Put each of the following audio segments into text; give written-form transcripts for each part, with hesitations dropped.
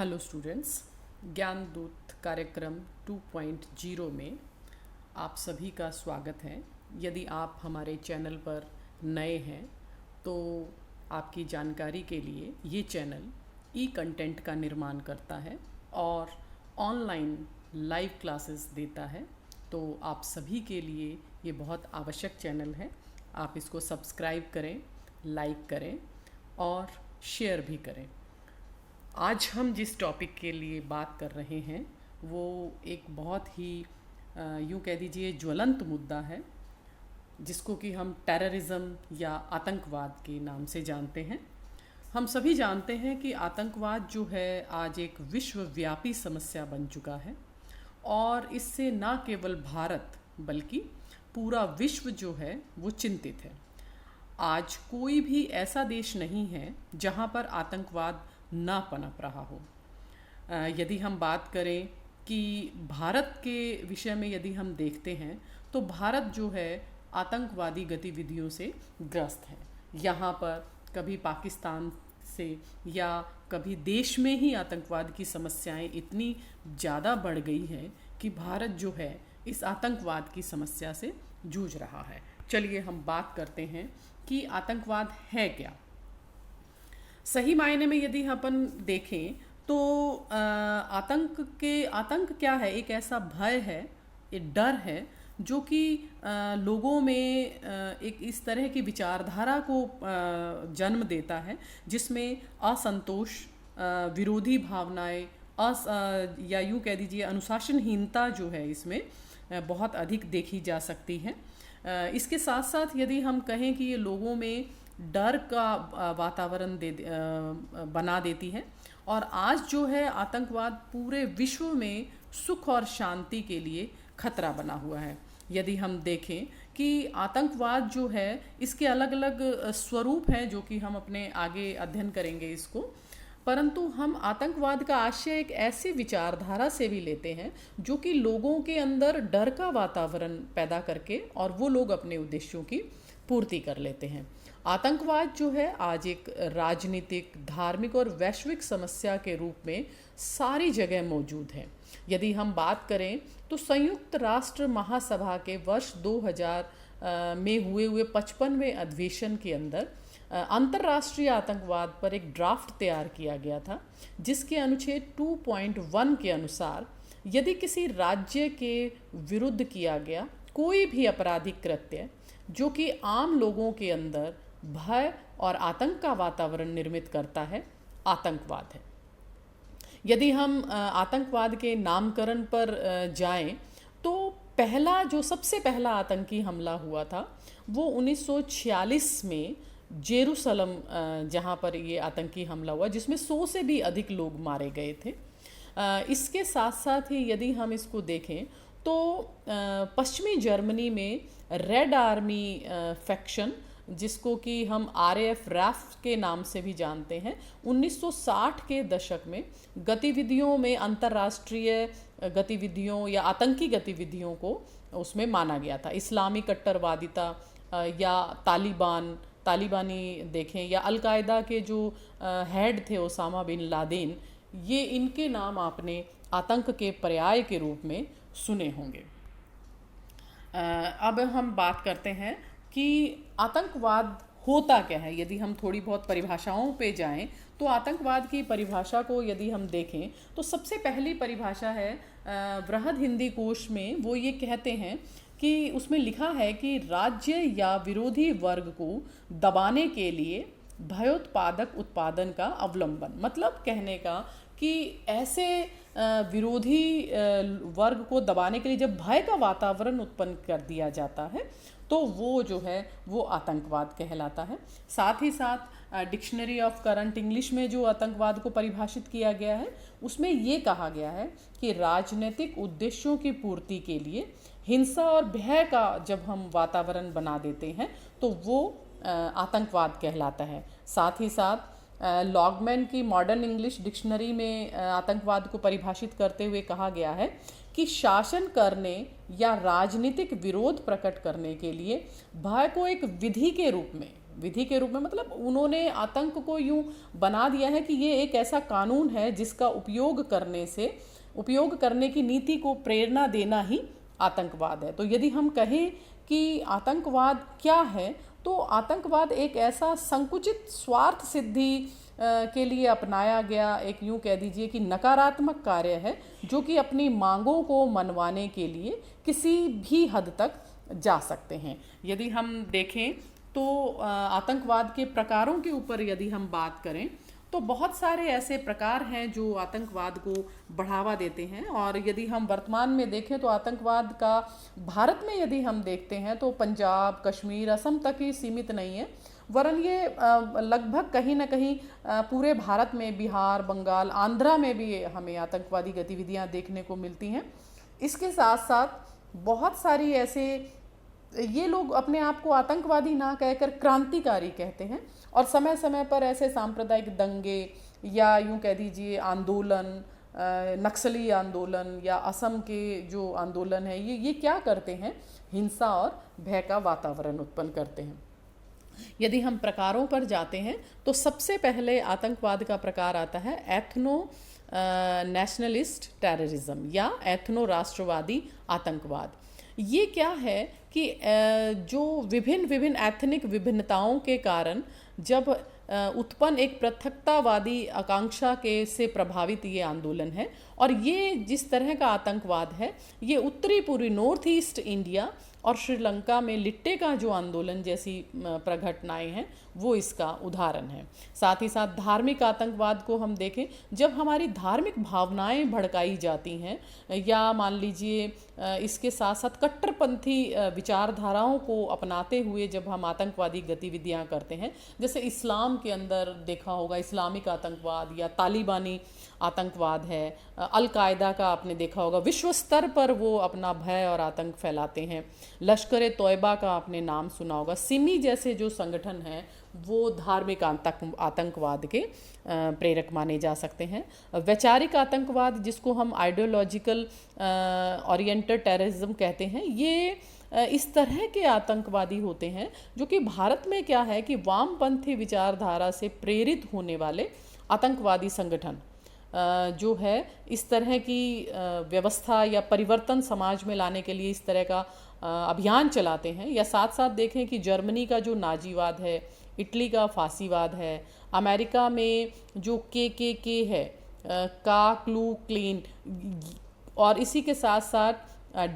Hello students, ज्ञान दूत कार्यक्रम 2.0 में आप सभी का स्वागत है। यदि आप हमारे चैनल पर नए हैं तो आपकी जानकारी के लिए ये चैनल ई कंटेंट का निर्माण करता है और ऑनलाइन लाइव क्लासेस देता है। तो आप सभी के लिए ये बहुत आवश्यक चैनल है। आप इसको सब्सक्राइब करें, लाइक करें और शेयर भी करें। आज हम जिस टॉपिक के लिए बात कर रहे हैं वो एक बहुत ही यूँ कह दीजिए ज्वलंत मुद्दा है, जिसको कि हम टेररिज्म या आतंकवाद के नाम से जानते हैं। हम सभी जानते हैं कि आतंकवाद जो है आज एक विश्वव्यापी समस्या बन चुका है और इससे न केवल भारत बल्कि पूरा विश्व जो है वो चिंतित है। आज कोई भी ऐसा देश नहीं है जहाँ पर आतंकवाद ना पनप रहा हो। यदि हम बात करें कि भारत के विषय में यदि हम देखते हैं तो भारत जो है आतंकवादी गतिविधियों से ग्रस्त है। यहाँ पर कभी पाकिस्तान से या कभी देश में ही आतंकवाद की समस्याएं इतनी ज़्यादा बढ़ गई हैं कि भारत जो है इस आतंकवाद की समस्या से जूझ रहा है। चलिए हम बात करते हैं कि आतंकवाद है क्या। सही मायने में यदि अपन देखें तो आतंक क्या है? एक ऐसा भय है, एक डर है जो कि लोगों में एक इस तरह की विचारधारा को जन्म देता है जिसमें असंतोष, विरोधी भावनाएं, या यूँ कह दीजिए अनुशासनहीनता जो है इसमें बहुत अधिक देखी जा सकती है। इसके साथ साथ यदि हम कहें कि ये लोगों में डर का वातावरण बना देती है और आज जो है आतंकवाद पूरे विश्व में सुख और शांति के लिए खतरा बना हुआ है। यदि हम देखें कि आतंकवाद जो है इसके अलग अलग स्वरूप हैं जो कि हम अपने आगे अध्ययन करेंगे इसको, परंतु हम आतंकवाद का आशय एक ऐसी विचारधारा से भी लेते हैं जो कि लोगों के अंदर डर का वातावरण पैदा करके और वो लोग अपने उद्देश्यों की पूर्ति कर लेते हैं। आतंकवाद जो है आज एक राजनीतिक, धार्मिक और वैश्विक समस्या के रूप में सारी जगह मौजूद है। यदि हम बात करें तो संयुक्त राष्ट्र महासभा के वर्ष 2000 में हुए 55वें अधिवेशन के अंदर अंतर्राष्ट्रीय आतंकवाद पर एक ड्राफ्ट तैयार किया गया था, जिसके अनुच्छेद 2.1 के अनुसार यदि किसी राज्य के विरुद्ध किया गया कोई भी आपराधिक कृत्य जो कि आम लोगों के अंदर भय और आतंक का वातावरण निर्मित करता है, आतंकवाद है। यदि हम आतंकवाद के नामकरण पर जाएं तो सबसे पहला आतंकी हमला हुआ था वो 1946 में जेरूसलम, जहां पर ये आतंकी हमला हुआ जिसमें 100 से भी अधिक लोग मारे गए थे। इसके साथ साथ ही यदि हम इसको देखें तो पश्चिमी जर्मनी में रेड आर्मी फैक्शन, जिसको कि हम RAF के नाम से भी जानते हैं, 1960 के दशक में गतिविधियों में अंतर्राष्ट्रीय गतिविधियों या आतंकी गतिविधियों को उसमें माना गया था। इस्लामी कट्टरवादिता या तालिबानी देखें या अलकायदा के जो हेड थे ओसामा बिन लादेन, ये इनके नाम आपने आतंक के पर्याय के रूप में सुने होंगे। अब हम बात करते हैं कि आतंकवाद होता क्या है। यदि हम थोड़ी बहुत परिभाषाओं पे जाएं तो आतंकवाद की परिभाषा को यदि हम देखें तो सबसे पहली परिभाषा है बृहद हिंदी कोश में। वो ये कहते हैं कि उसमें लिखा है कि राज्य या विरोधी वर्ग को दबाने के लिए भयोत्पादक उत्पादन का अवलंबन। मतलब कहने का कि ऐसे विरोधी वर्ग को दबाने के लिए जब भय का वातावरण उत्पन्न कर दिया जाता है तो वो जो है वो आतंकवाद कहलाता है। साथ ही साथ डिक्शनरी ऑफ करंट इंग्लिश में जो आतंकवाद को परिभाषित किया गया है उसमें ये कहा गया है कि राजनीतिक उद्देश्यों की पूर्ति के लिए हिंसा और भय का जब हम वातावरण बना देते हैं तो वो आतंकवाद कहलाता है। साथ ही साथ लॉगमैन की मॉडर्न इंग्लिश डिक्शनरी में आतंकवाद को परिभाषित करते हुए कहा गया है कि शासन करने या राजनीतिक विरोध प्रकट करने के लिए भय को एक विधि के रूप में विधि के रूप में मतलब उन्होंने आतंक को यूं बना दिया है कि ये एक ऐसा कानून है जिसका उपयोग करने की नीति को प्रेरणा देना ही आतंकवाद है। तो यदि हम कहें कि आतंकवाद क्या है, तो आतंकवाद एक ऐसा संकुचित स्वार्थ सिद्धि के लिए अपनाया गया एक यूं कह दीजिए कि नकारात्मक कार्य है, जो कि अपनी मांगों को मनवाने के लिए किसी भी हद तक जा सकते हैं। यदि हम देखें तो आतंकवाद के प्रकारों के ऊपर यदि हम बात करें तो बहुत सारे ऐसे प्रकार हैं जो आतंकवाद को बढ़ावा देते हैं। और यदि हम वर्तमान में देखें तो आतंकवाद का भारत में यदि हम देखते हैं तो पंजाब, कश्मीर, असम तक ही सीमित नहीं है, वरन ये लगभग कहीं ना कहीं पूरे भारत में, बिहार, बंगाल, आंध्रा में भी हमें आतंकवादी गतिविधियां देखने को मिलती हैं। इसके साथ साथ बहुत सारी ऐसे, ये लोग अपने आप को आतंकवादी ना कहकर क्रांतिकारी कहते हैं, और समय समय पर ऐसे सांप्रदायिक दंगे या यूं कह दीजिए आंदोलन, नक्सली आंदोलन या असम के जो आंदोलन है, ये क्या करते हैं, हिंसा और भय का वातावरण उत्पन्न करते हैं। यदि हम प्रकारों पर जाते हैं तो सबसे पहले आतंकवाद का प्रकार आता है एथनो नेशनलिस्ट टेररिज्म या एथनो राष्ट्रवादी आतंकवाद। ये क्या है कि जो विभिन्न एथनिक विभिन्नताओं के कारण जब उत्पन्न एक पृथकतावादी आकांक्षा के से प्रभावित ये आंदोलन है, और ये जिस तरह का आतंकवाद है ये उत्तरी पूर्वी नॉर्थ ईस्ट इंडिया और श्रीलंका में लिट्टे का जो आंदोलन जैसी प्रघटनाएं हैं वो इसका उदाहरण है। साथ ही साथ धार्मिक आतंकवाद को हम देखें, जब हमारी धार्मिक भावनाएं भड़काई जाती हैं या मान लीजिए इसके साथ साथ कट्टरपंथी विचारधाराओं को अपनाते हुए जब हम आतंकवादी गतिविधियां करते हैं, जैसे इस्लाम के अंदर देखा होगा इस्लामिक आतंकवाद या तालिबानी आतंकवाद है, अल-कायदा का आपने देखा होगा, विश्व स्तर पर वो अपना भय और आतंक फैलाते हैं। लश्कर ए तोयबा का आपने नाम सुना होगा। सिमी जैसे जो संगठन हैं वो धार्मिक आतंकवाद के प्रेरक माने जा सकते हैं। वैचारिक आतंकवाद जिसको हम आइडियोलॉजिकल ओरिएंटेड टेररिज्म कहते हैं, ये इस तरह के आतंकवादी होते हैं जो कि भारत में क्या है कि वामपंथी विचारधारा से प्रेरित होने वाले आतंकवादी संगठन जो है इस तरह की व्यवस्था या परिवर्तन समाज में लाने के लिए इस तरह का अभियान चलाते हैं। या साथ साथ देखें कि जर्मनी का जो नाजीवाद है, इटली का फांसीवाद है, अमेरिका में जो के है, का क्लू क्लीन, और इसी के साथ साथ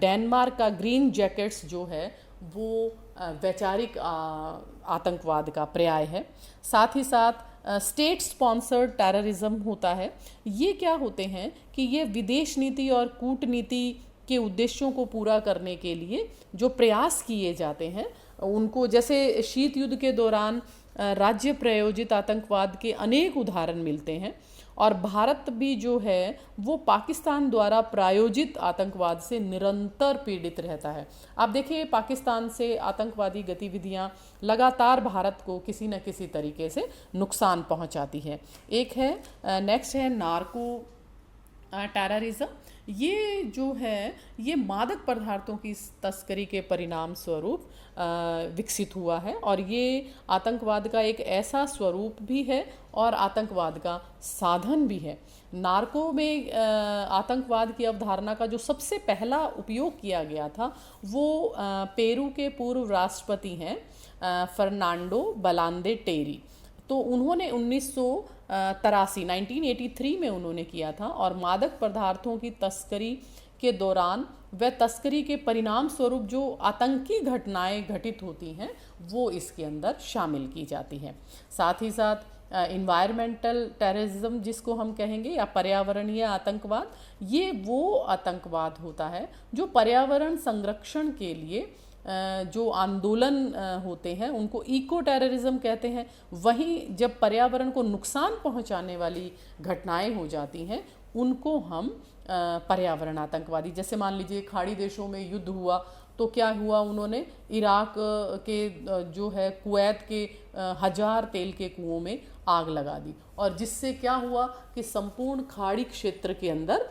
डेनमार्क का ग्रीन जैकेट्स जो है वो वैचारिक आतंकवाद का पर्याय है। साथ ही साथ स्टेट स्पॉन्सर्ड टेररिज्म होता है। ये क्या होते हैं कि ये विदेश नीति और कूटनीति के उद्देश्यों को पूरा करने के लिए जो प्रयास किए जाते हैं उनको, जैसे शीत युद्ध के दौरान राज्य प्रायोजित आतंकवाद के अनेक उदाहरण मिलते हैं, और भारत भी जो है वो पाकिस्तान द्वारा प्रायोजित आतंकवाद से निरंतर पीड़ित रहता है। आप देखिए पाकिस्तान से आतंकवादी गतिविधियां लगातार भारत को किसी न किसी तरीके से नुकसान पहुंचाती है। एक है नेक्स्ट है नार्को टेररिज्म। ये जो है ये मादक पदार्थों की तस्करी के परिणाम स्वरूप विकसित हुआ है, और ये आतंकवाद का एक ऐसा स्वरूप भी है और आतंकवाद का साधन भी है। नार्को में आतंकवाद की अवधारणा का जो सबसे पहला उपयोग किया गया था वो पेरू के पूर्व राष्ट्रपति हैं फर्नांडो बलांदे टेरी। तो उन्होंने 1983 में उन्होंने किया था, और मादक पदार्थों की तस्करी के दौरान व तस्करी के परिणाम स्वरूप जो आतंकी घटनाएं घटित होती हैं वो इसके अंदर शामिल की जाती हैं। साथ ही साथ इन्वायरमेंटल टेररिज्म जिसको हम कहेंगे या पर्यावरणीय आतंकवाद, ये वो आतंकवाद होता है जो पर्यावरण संरक्षण के लिए जो आंदोलन होते हैं उनको इको टेररिज्म कहते हैं। वहीं जब पर्यावरण को नुकसान पहुंचाने वाली घटनाएं हो जाती हैं उनको हम पर्यावरण आतंकवादी, जैसे मान लीजिए खाड़ी देशों में युद्ध हुआ तो क्या हुआ, उन्होंने इराक के जो है कुवैत के 1000 तेल के कुओं में आग लगा दी, और जिससे क्या हुआ कि संपूर्ण खाड़ी क्षेत्र के अंदर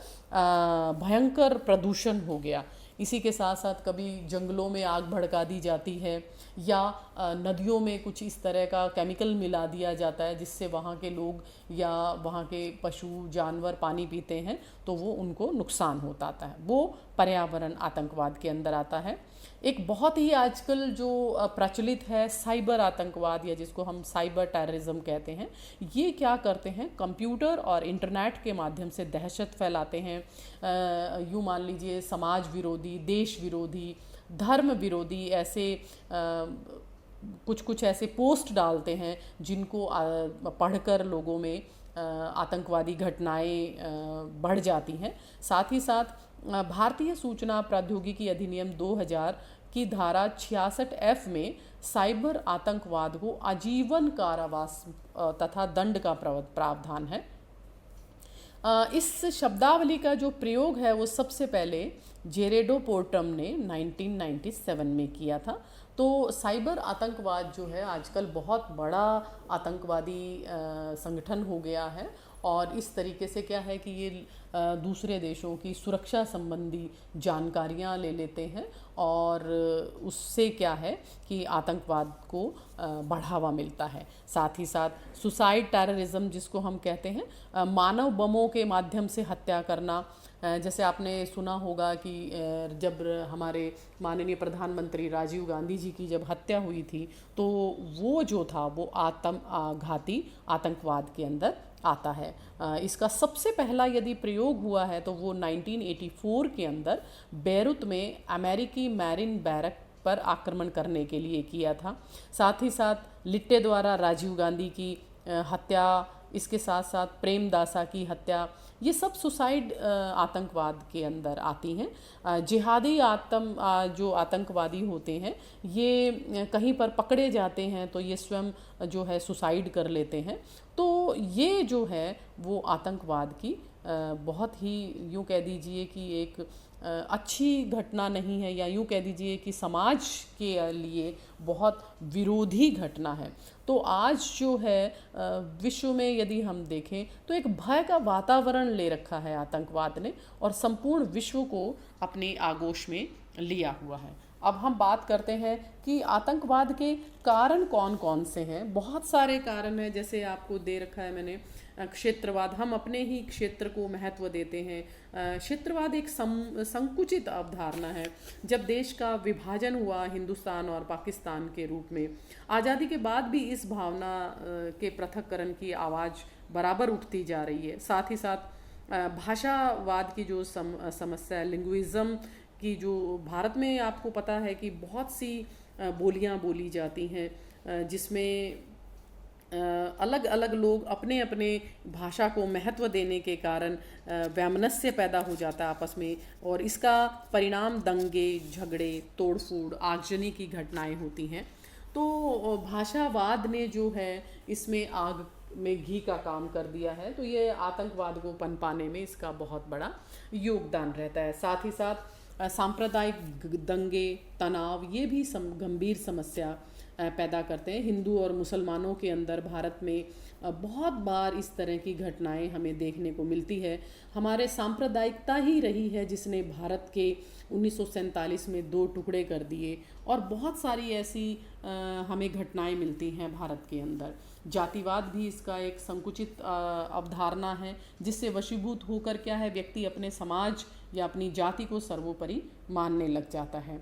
भयंकर प्रदूषण हो गया। इसी के साथ साथ कभी जंगलों में आग भड़का दी जाती है, या नदियों में कुछ इस तरह का केमिकल मिला दिया जाता है जिससे वहाँ के लोग या वहाँ के पशु जानवर पानी पीते हैं तो वो उनको नुकसान होता है। वो पर्यावरण आतंकवाद के अंदर आता है। एक बहुत ही आजकल जो प्रचलित है साइबर आतंकवाद, या जिसको हम साइबर टेररिज्म कहते हैं, ये क्या करते हैं, कंप्यूटर और इंटरनेट के माध्यम से दहशत फैलाते हैं। यूँ मान लीजिए समाज विरोधी, देश विरोधी, धर्म विरोधी ऐसे कुछ कुछ ऐसे पोस्ट डालते हैं जिनको पढ़कर लोगों में आतंकवादी घटनाएं बढ़ जाती हैं। साथ ही साथ भारतीय सूचना प्रौद्योगिकी अधिनियम 2000 की धारा 66F में साइबर आतंकवाद को आजीवन कारावास तथा दंड का प्रावधान है। इस शब्दावली का जो प्रयोग है वो सबसे पहले जेरेडो पोर्टम ने 1997 में किया था। तो साइबर आतंकवाद जो है आजकल बहुत बड़ा आतंकवादी संगठन हो गया है, और इस तरीके से क्या है कि ये दूसरे देशों की सुरक्षा संबंधी जानकारियां ले लेते हैं, और उससे क्या है कि आतंकवाद को बढ़ावा मिलता है। साथ ही साथ सुसाइड टेररिज्म जिसको हम कहते हैं, मानव बमों के माध्यम से हत्या करना। जैसे आपने सुना होगा कि जब हमारे माननीय प्रधानमंत्री राजीव गांधी जी की जब हत्या हुई थी तो वो जो था वो घाती आतंकवाद के अंदर आता है। इसका सबसे पहला यदि प्रयोग हुआ है तो वो 1984 के अंदर बेरूत में अमेरिकी मैरिन बैरक पर आक्रमण करने के लिए किया था। साथ ही साथ लिट्टे द्वारा राजीव गांधी की हत्या, इसके साथ साथ प्रेमदासा की हत्या, ये सब सुसाइड आतंकवाद के अंदर आती हैं। जिहादी जो आतंकवादी होते हैं ये कहीं पर पकड़े जाते हैं तो ये स्वयं जो है सुसाइड कर लेते हैं। तो ये जो है वो आतंकवाद की बहुत ही यूँ कह दीजिए कि एक अच्छी घटना नहीं है, या यूँ कह दीजिए कि समाज के लिए बहुत विरोधी घटना है। तो आज जो है विश्व में यदि हम देखें तो एक भय का वातावरण ले रखा है आतंकवाद ने, और संपूर्ण विश्व को अपनी आगोश में लिया हुआ है। अब हम बात करते हैं कि आतंकवाद के कारण कौन कौन से हैं। बहुत सारे कारण हैं, जैसे आपको दे रखा है मैंने क्षेत्रवाद। हम अपने ही क्षेत्र को महत्व देते हैं। क्षेत्रवाद एक संकुचित अवधारणा है। जब देश का विभाजन हुआ हिंदुस्तान और पाकिस्तान के रूप में, आज़ादी के बाद भी इस भावना के पृथक्करण की आवाज़ बराबर उठती जा रही है। साथ ही साथ भाषावाद की जो समस्या है, लिंग्विज़म की, जो भारत में आपको पता है कि बहुत सी बोलियां बोली जाती हैं, जिसमें अलग अलग लोग अपने अपने भाषा को महत्व देने के कारण वैमनस्य पैदा हो जाता है आपस में, और इसका परिणाम दंगे, झगड़े, तोड़फोड़, आगजनी की घटनाएं होती हैं। तो भाषावाद ने जो है इसमें आग में घी का काम कर दिया है। तो ये आतंकवाद को पनपाने में इसका बहुत बड़ा योगदान रहता है। साथ ही साथ सांप्रदायिक दंगे, तनाव, ये भी गंभीर समस्या पैदा करते हैं। हिंदू और मुसलमानों के अंदर भारत में बहुत बार इस तरह की घटनाएं हमें देखने को मिलती है। हमारे सांप्रदायिकता ही रही है जिसने भारत के 1947 में 2 टुकड़े कर दिए, और बहुत सारी ऐसी हमें घटनाएं मिलती हैं भारत के अंदर। जातिवाद भी इसका एक संकुचित अवधारणा है, जिससे वशीभूत होकर क्या है व्यक्ति अपने समाज या अपनी जाति को सर्वोपरि मानने लग जाता है।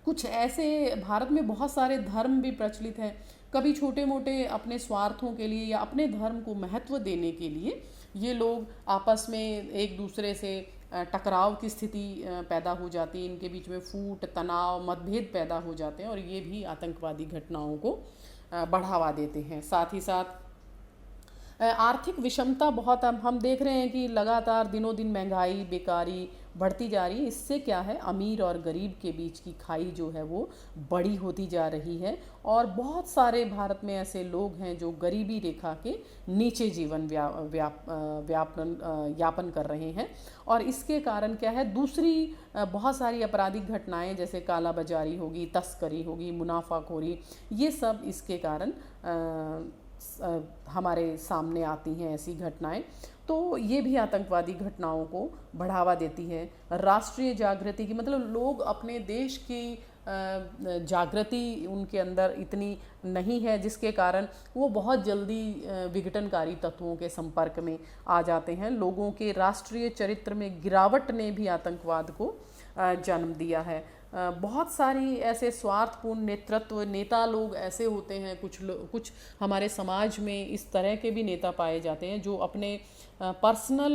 कुछ ऐसे भारत में बहुत सारे धर्म भी प्रचलित हैं। कभी छोटे मोटे अपने स्वार्थों के लिए या अपने धर्म को महत्व देने के लिए ये लोग आपस में एक दूसरे से टकराव की स्थिति पैदा हो जाती है, इनके बीच में फूट, तनाव, मतभेद पैदा हो जाते हैं, और ये भी आतंकवादी घटनाओं को बढ़ावा देते हैं। साथ ही साथ आर्थिक विषमता बहुत हम देख रहे हैं कि लगातार दिनों दिन महंगाई, बेकारी बढ़ती जा रही है। इससे क्या है, अमीर और गरीब के बीच की खाई जो है वो बड़ी होती जा रही है, और बहुत सारे भारत में ऐसे लोग हैं जो गरीबी रेखा के नीचे जीवन यापन कर रहे हैं। और इसके कारण क्या है, दूसरी बहुत सारी आपराधिक घटनाएं जैसे काला बाजारी होगी, तस्करी होगी, मुनाफाखोरी, ये सब इसके कारण हमारे सामने आती हैं ऐसी घटनाएं। तो ये भी आतंकवादी घटनाओं को बढ़ावा देती है। राष्ट्रीय जागृति की मतलब लोग अपने देश की जागृति उनके अंदर इतनी नहीं है, जिसके कारण वो बहुत जल्दी विघटनकारी तत्वों के संपर्क में आ जाते हैं। लोगों के राष्ट्रीय चरित्र में गिरावट ने भी आतंकवाद को जन्म दिया है। बहुत सारी ऐसे स्वार्थपूर्ण नेतृत्व नेता लोग ऐसे होते हैं, कुछ हमारे समाज में इस तरह के भी नेता पाए जाते हैं जो अपने पर्सनल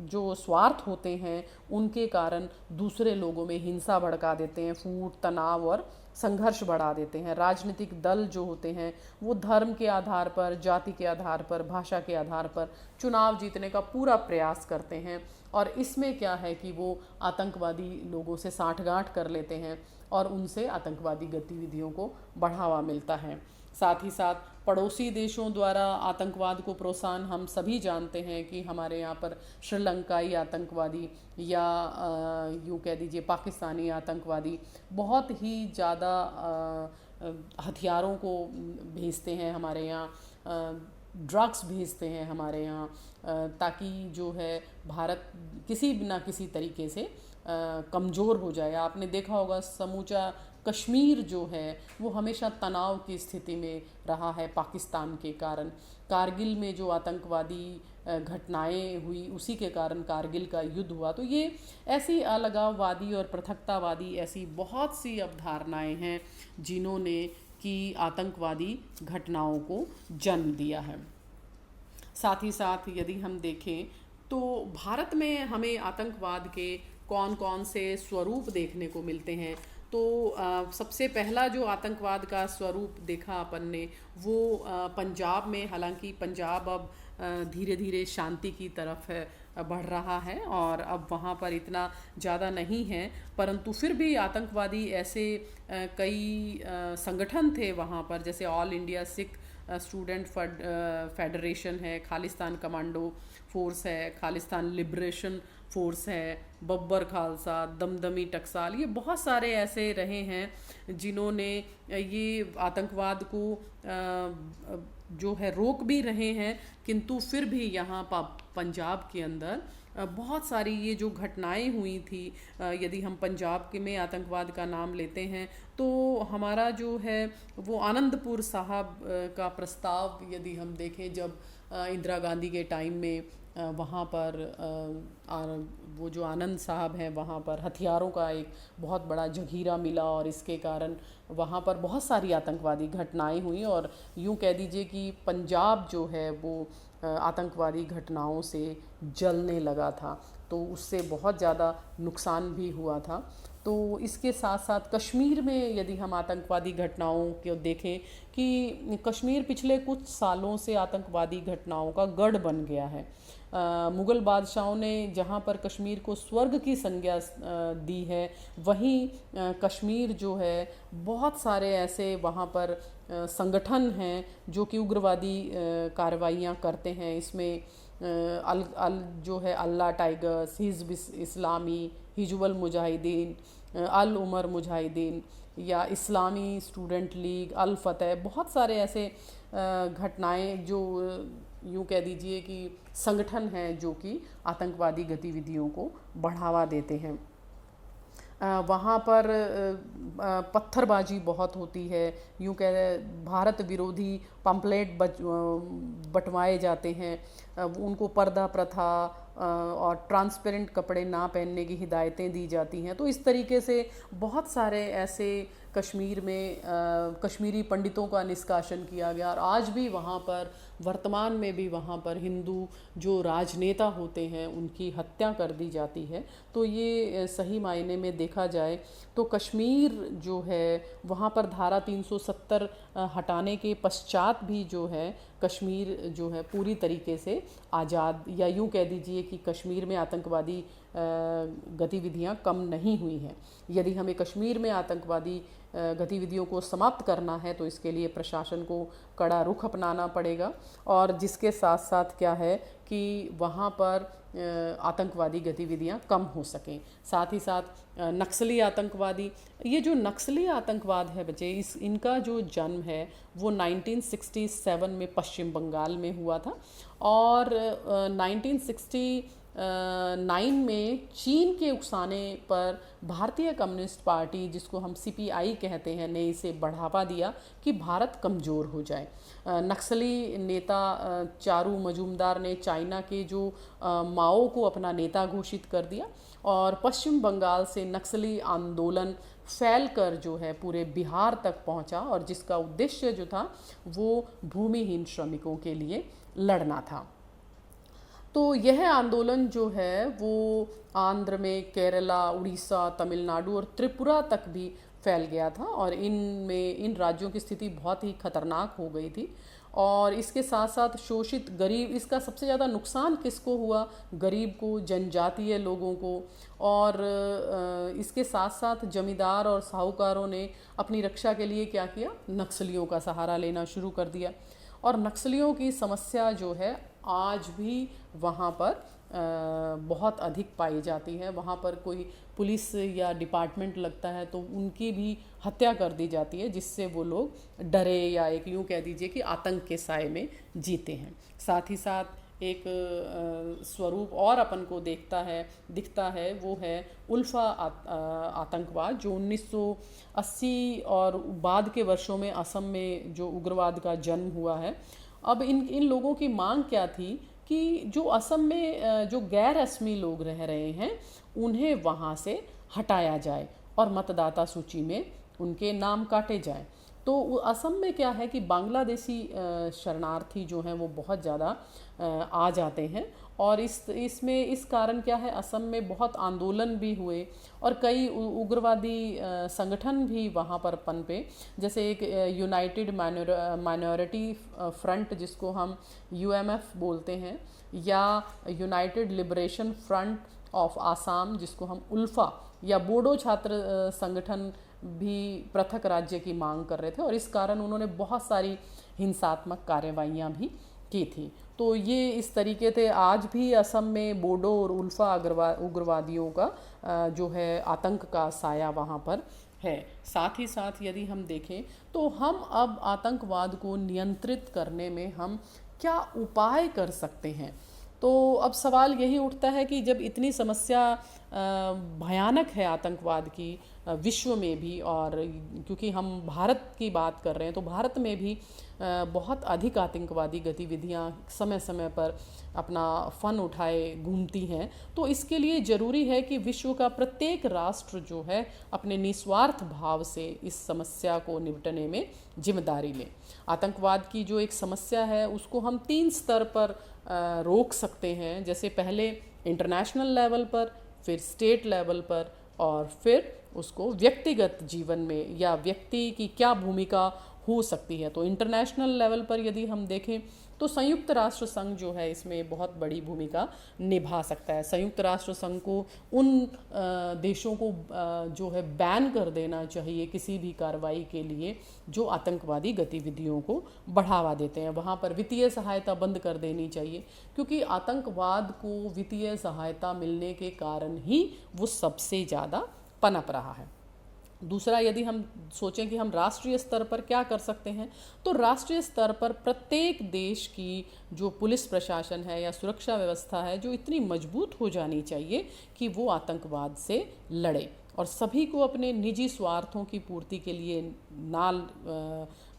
जो स्वार्थ होते हैं उनके कारण दूसरे लोगों में हिंसा भड़का देते हैं, फूट तनाव और संघर्ष बढ़ा देते हैं। राजनीतिक दल जो होते हैं वो धर्म के आधार पर, जाति के आधार पर, भाषा के आधार पर चुनाव जीतने का पूरा प्रयास करते हैं, और इसमें क्या है कि वो आतंकवादी लोगों से साठगांठ कर लेते हैं और उनसे आतंकवादी गतिविधियों को बढ़ावा मिलता है। साथ ही साथ पड़ोसी देशों द्वारा आतंकवाद को प्रोत्साहन हम सभी जानते हैं कि हमारे यहाँ पर श्रीलंकाई आतंकवादी या यूँ कह दीजिए पाकिस्तानी आतंकवादी बहुत ही ज़्यादा हथियारों को भेजते हैं हमारे यहाँ, ड्रग्स भेजते हैं हमारे यहाँ, ताकि जो है भारत किसी न किसी तरीके से कमज़ोर हो जाए। आपने देखा होगा समूचा कश्मीर जो है वो हमेशा तनाव की स्थिति में रहा है पाकिस्तान के कारण। कारगिल में जो आतंकवादी घटनाएं हुई उसी के कारण कारगिल का युद्ध हुआ। तो ये ऐसी अलगाववादी और पृथकतावादी ऐसी बहुत सी अवधारणाएं हैं जिन्होंने कि आतंकवादी घटनाओं को जन्म दिया है। साथ ही साथ यदि हम देखें तो भारत में हमें आतंकवाद के कौन कौन से स्वरूप देखने को मिलते हैं, तो सबसे पहला जो आतंकवाद का स्वरूप देखा अपन ने वो पंजाब में, हालांकि पंजाब अब धीरे धीरे शांति की तरफ बढ़ रहा है और अब वहाँ पर इतना ज़्यादा नहीं है, परंतु फिर भी आतंकवादी ऐसे कई संगठन थे वहाँ पर, जैसे all India Sikh student federation है, खालिस्तान कमांडो फोर्स है, खालिस्तान लिबरेशन फोर्स है, बब्बर खालसा, दमदमी टकसाल, ये बहुत सारे ऐसे रहे हैं जिन्होंने ये आतंकवाद को जो है रोक भी रहे हैं, किंतु फिर भी यहाँ पंजाब के अंदर बहुत सारी ये जो घटनाएं हुई थी, यदि हम पंजाब के में आतंकवाद का नाम लेते हैं तो हमारा जो है वो आनंदपुर साहब का प्रस्ताव यदि हम देखें, जब इंदिरा गांधी के टाइम में वहाँ पर वो जो आनंद साहब हैं वहाँ पर हथियारों का एक बहुत बड़ा जखीरा मिला और इसके कारण वहाँ पर बहुत सारी आतंकवादी घटनाएं हुई और यूँ कह दीजिए कि पंजाब जो है वो आतंकवादी घटनाओं से जलने लगा था, तो उससे बहुत ज़्यादा नुकसान भी हुआ था। तो इसके साथ साथ कश्मीर में यदि हम आतंकवादी घटनाओं को देखें कि कश्मीर पिछले कुछ सालों से आतंकवादी घटनाओं का गढ़ बन गया है। मुग़ल बादशाहों ने जहाँ पर कश्मीर को स्वर्ग की संज्ञा दी है, वहीं कश्मीर जो है बहुत सारे ऐसे वहाँ पर संगठन हैं जो कि उग्रवादी कार्रवाइयाँ करते हैं। इसमें जो है अल्लाह टाइगर्स, हिज़्ब इस्लामी, हिजबुल मुजाहिदीन, अल उमर मुजाहिदीन या इस्लामी स्टूडेंट लीग, अल फतह, बहुत सारे ऐसे घटनाएं जो यूँ कह दीजिए कि संगठन हैं जो कि आतंकवादी गतिविधियों को बढ़ावा देते हैं। वहाँ पर पत्थरबाजी बहुत होती है, यूँ कह भारत विरोधी पम्पलेट बंटवाए जाते हैं, उनको पर्दा प्रथा और ट्रांसपेरेंट कपड़े ना पहनने की हिदायतें दी जाती हैं। तो इस तरीके से बहुत सारे ऐसे कश्मीर में कश्मीरी पंडितों का निष्कासन किया गया और आज भी वहाँ पर वर्तमान में भी वहाँ पर हिंदू जो राजनेता होते हैं उनकी हत्या कर दी जाती है। तो ये सही मायने में देखा जाए तो कश्मीर जो है वहाँ पर धारा 370 हटाने के पश्चात भी जो है कश्मीर जो है पूरी तरीके से आज़ाद, या यूँ कह दीजिए कि कश्मीर में आतंकवादी गतिविधियाँ कम नहीं हुई हैं। यदि हमें कश्मीर में आतंकवादी गतिविधियों को समाप्त करना है तो इसके लिए प्रशासन को कड़ा रुख अपनाना पड़ेगा, और जिसके साथ साथ क्या है कि वहाँ पर आतंकवादी गतिविधियाँ कम हो सकें। साथ ही साथ नक्सली आतंकवादी, ये जो नक्सली आतंकवाद है बच्चे, इनका जो जन्म है वो 1967 में पश्चिम बंगाल में हुआ था, और 1969 में चीन के उकसाने पर भारतीय कम्युनिस्ट पार्टी, जिसको हम CPI कहते हैं, ने इसे बढ़ावा दिया कि भारत कमज़ोर हो जाए। नक्सली नेता चारू मजूमदार ने चाइना के जो माओ को अपना नेता घोषित कर दिया, और पश्चिम बंगाल से नक्सली आंदोलन फैलकर जो है पूरे बिहार तक पहुंचा, और जिसका उद्देश्य जो था वो भूमिहीन श्रमिकों के लिए लड़ना था। तो यह आंदोलन जो है वो आंध्र में, केरला, उड़ीसा, तमिलनाडु और त्रिपुरा तक भी फैल गया था, और इन राज्यों की स्थिति बहुत ही खतरनाक हो गई थी। और इसके साथ साथ शोषित गरीब, इसका सबसे ज़्यादा नुकसान किसको हुआ? गरीब को, जनजातीय लोगों को। और इसके साथ साथ जमींदार और साहूकारों ने अपनी रक्षा के लिए क्या किया? नक्सलियों का सहारा लेना शुरू कर दिया। और नक्सलियों की समस्या जो है आज भी वहाँ पर बहुत अधिक पाई जाती है। वहाँ पर कोई पुलिस या डिपार्टमेंट लगता है तो उनकी भी हत्या कर दी जाती है, जिससे वो लोग डरे, या एक यूँ कह दीजिए कि आतंक के साए में जीते हैं। साथ ही साथ एक स्वरूप और अपन को दिखता है वो है उल्फा आतंकवाद, जो 1980 और बाद के वर्षों में असम में जो उग्रवाद का जन्म हुआ है। अब इन लोगों की मांग क्या थी कि जो असम में जो गैर रस्मी लोग रह रहे हैं उन्हें वहाँ से हटाया जाए और मतदाता सूची में उनके नाम काटे जाएं। तो असम में क्या है कि बांग्लादेशी शरणार्थी जो हैं वो बहुत ज़्यादा आ जाते हैं, और इसमें इस कारण क्या है, असम में बहुत आंदोलन भी हुए और कई उग्रवादी संगठन भी वहाँ पर पनपे। जैसे एक यूनाइटेड माइनॉरिटी फ्रंट, जिसको हम UMF बोलते हैं, या United liberation front of Assam, जिसको हम उल्फा, या बोडो छात्र संगठन भी पृथक राज्य की मांग कर रहे थे, और इस कारण उन्होंने बहुत सारी हिंसात्मक कार्रवाइयाँ भी की थी। तो ये इस तरीके से आज भी असम में बोडो और उल्फा उग्रवादियों का जो है आतंक का साया वहाँ पर है। साथ ही साथ यदि हम देखें तो हम अब आतंकवाद को नियंत्रित करने में हम क्या उपाय कर सकते हैं। तो अब सवाल यही उठता है कि जब इतनी समस्या भयानक है आतंकवाद की विश्व में भी, और क्योंकि हम भारत की बात कर रहे हैं तो भारत में भी बहुत अधिक आतंकवादी गतिविधियां समय समय पर अपना फन उठाए घूमती हैं, तो इसके लिए ज़रूरी है कि विश्व का प्रत्येक राष्ट्र जो है अपने निस्वार्थ भाव से इस समस्या को निपटने में जिम्मेदारी ले। आतंकवाद की जो एक समस्या है उसको हम 3 स्तर पर रोक सकते हैं, जैसे पहले इंटरनेशनल लेवल पर, फिर स्टेट लेवल पर, और फिर उसको व्यक्तिगत जीवन में या व्यक्ति की क्या भूमिका हो सकती है। तो इंटरनेशनल लेवल पर यदि हम देखें तो संयुक्त राष्ट्र संघ जो है इसमें बहुत बड़ी भूमिका निभा सकता है। संयुक्त राष्ट्र संघ को उन देशों को जो है बैन कर देना चाहिए किसी भी कार्रवाई के लिए जो आतंकवादी गतिविधियों को बढ़ावा देते हैं। वहाँ पर वित्तीय सहायता बंद कर देनी चाहिए, क्योंकि आतंकवाद को वित्तीय सहायता मिलने के कारण ही वो सबसे ज़्यादा पनप रहा है। दूसरा, यदि हम सोचें कि हम राष्ट्रीय स्तर पर क्या कर सकते हैं, तो राष्ट्रीय स्तर पर प्रत्येक देश की जो पुलिस प्रशासन है या सुरक्षा व्यवस्था है जो इतनी मजबूत हो जानी चाहिए कि वो आतंकवाद से लड़े, और सभी को अपने निजी स्वार्थों की पूर्ति के लिए ना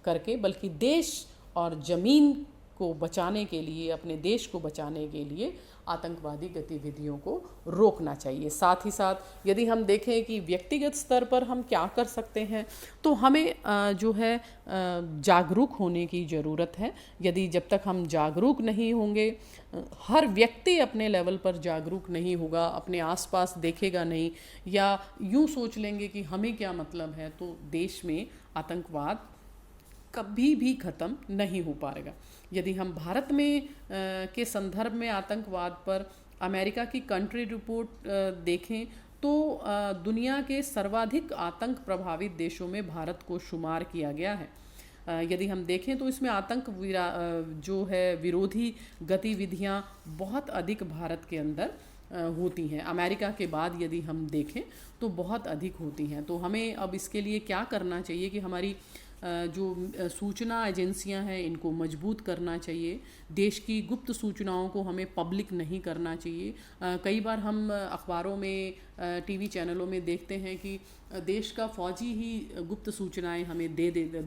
करके बल्कि देश और ज़मीन को बचाने के लिए, अपने देश को बचाने के लिए आतंकवादी गतिविधियों को रोकना चाहिए। साथ ही साथ यदि हम देखें कि व्यक्तिगत स्तर पर हम क्या कर सकते हैं, तो हमें जो है जागरूक होने की ज़रूरत है। यदि जब तक हम जागरूक नहीं होंगे, हर व्यक्ति अपने लेवल पर जागरूक नहीं होगा, अपने आसपास देखेगा नहीं, या यूँ सोच लेंगे कि हमें क्या मतलब है, तो देश में आतंकवाद कभी भी ख़त्म नहीं हो पाएगा। यदि हम भारत में के संदर्भ में आतंकवाद पर अमेरिका की कंट्री रिपोर्ट देखें तो दुनिया के सर्वाधिक आतंक प्रभावित देशों में भारत को शुमार किया गया है। यदि हम देखें तो इसमें जो है विरोधी गतिविधियां बहुत अधिक भारत के अंदर होती हैं। अमेरिका के बाद यदि हम देखें तो बहुत अधिक होती हैं। तो हमें अब इसके लिए क्या करना चाहिए कि हमारी जो सूचना एजेंसियां हैं इनको मजबूत करना चाहिए। देश की गुप्त सूचनाओं को हमें पब्लिक नहीं करना चाहिए। कई बार हम अखबारों में, टीवी चैनलों में देखते हैं कि देश का फौजी ही गुप्त सूचनाएं हमें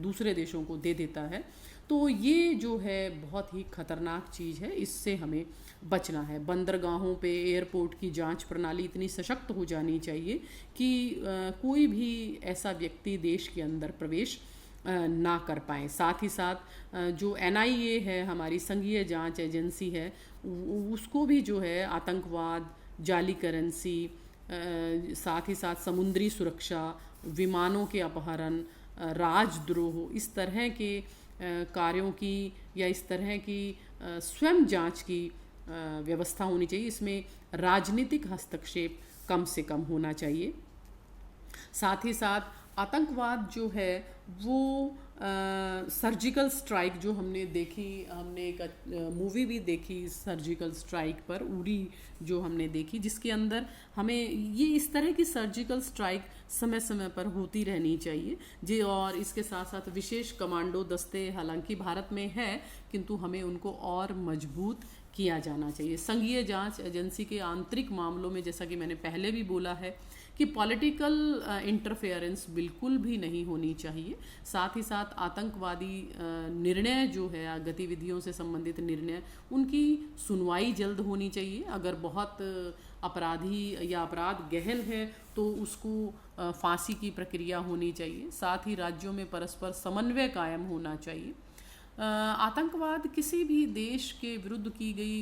दूसरे देशों को दे देता है। तो ये जो है बहुत ही खतरनाक चीज़ है, इससे हमें बचना है। बंदरगाहों पे, एयरपोर्ट की जांच प्रणाली इतनी सशक्त हो जानी चाहिए कि कोई भी ऐसा व्यक्ति देश के अंदर प्रवेश ना कर पाएँ। साथ ही साथ जो NIA है, हमारी संघीय जांच एजेंसी है, उसको भी जो है आतंकवाद, जाली करेंसी, साथ ही साथ समुद्री सुरक्षा, विमानों के अपहरण, राजद्रोह, इस तरह के कार्यों की या इस तरह की स्वयं जांच की व्यवस्था होनी चाहिए। इसमें राजनीतिक हस्तक्षेप कम से कम होना चाहिए। साथ ही साथ आतंकवाद जो है वो सर्जिकल स्ट्राइक जो हमने देखी, हमने एक मूवी भी देखी सर्जिकल स्ट्राइक पर, उरी जो हमने देखी, जिसके अंदर हमें ये इस तरह की सर्जिकल स्ट्राइक समय समय पर होती रहनी चाहिए जी। और इसके साथ साथ विशेष कमांडो दस्ते हालांकि भारत में है, किंतु हमें उनको और मजबूत किया जाना चाहिए। संघीय जांच एजेंसी के आंतरिक मामलों में, जैसा कि मैंने पहले भी बोला है, कि पॉलिटिकल इंटरफेरेंस बिल्कुल भी नहीं होनी चाहिए। साथ ही साथ आतंकवादी निर्णय जो है, गतिविधियों से संबंधित निर्णय, उनकी सुनवाई जल्द होनी चाहिए। अगर बहुत अपराधी या अपराध गहन है तो उसको फांसी की प्रक्रिया होनी चाहिए। साथ ही राज्यों में परस्पर समन्वय कायम होना चाहिए। आतंकवाद किसी भी देश के विरुद्ध की गई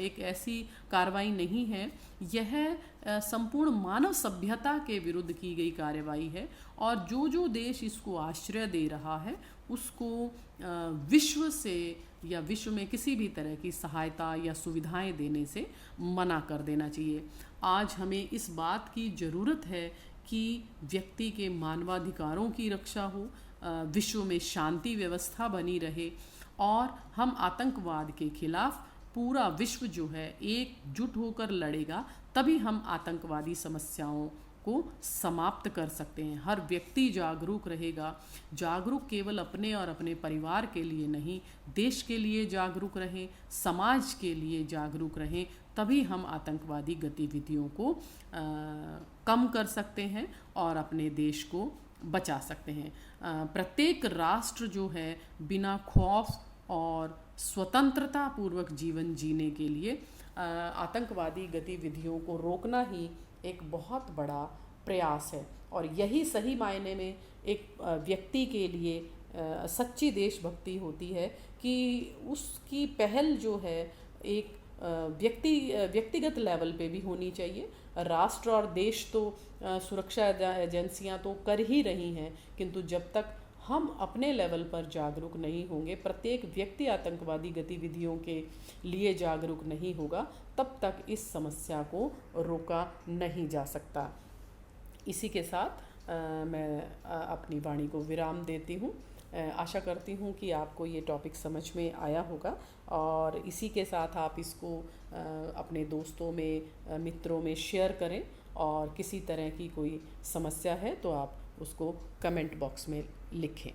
एक ऐसी कार्रवाई नहीं है, यह संपूर्ण मानव सभ्यता के विरुद्ध की गई कार्रवाई है। और जो देश इसको आश्रय दे रहा है उसको विश्व से या विश्व में किसी भी तरह की सहायता या सुविधाएं देने से मना कर देना चाहिए। आज हमें इस बात की ज़रूरत है कि व्यक्ति के मानवाधिकारों की रक्षा हो, विश्व में शांति व्यवस्था बनी रहे और हम आतंकवाद के खिलाफ पूरा विश्व जो है एकजुट होकर लड़ेगा, तभी हम आतंकवादी समस्याओं को समाप्त कर सकते हैं। हर व्यक्ति जागरूक रहेगा, जागरूक केवल अपने और अपने परिवार के लिए नहीं, देश के लिए जागरूक रहें, समाज के लिए जागरूक रहें, तभी हम आतंकवादी गतिविधियों को कम कर सकते हैं और अपने देश को बचा सकते हैं। प्रत्येक राष्ट्र जो है बिना खौफ और स्वतंत्रता पूर्वक जीवन जीने के लिए आतंकवादी गतिविधियों को रोकना ही एक बहुत बड़ा प्रयास है। और यही सही मायने में एक व्यक्ति के लिए सच्ची देशभक्ति होती है कि उसकी पहल जो है एक व्यक्तिगत लेवल पे भी होनी चाहिए। राष्ट्र और देश तो सुरक्षा एजेंसियां तो कर ही रही हैं, किंतु जब तक हम अपने लेवल पर जागरूक नहीं होंगे, प्रत्येक व्यक्ति आतंकवादी गतिविधियों के लिए जागरूक नहीं होगा, तब तक इस समस्या को रोका नहीं जा सकता। इसी के साथ मैं अपनी वाणी को विराम देती हूँ। आशा करती हूँ कि आपको ये टॉपिक समझ में आया होगा और इसी के साथ आप इसको अपने दोस्तों में, मित्रों में शेयर करें। और किसी तरह की कोई समस्या है तो आप उसको कमेंट बॉक्स में लिखें।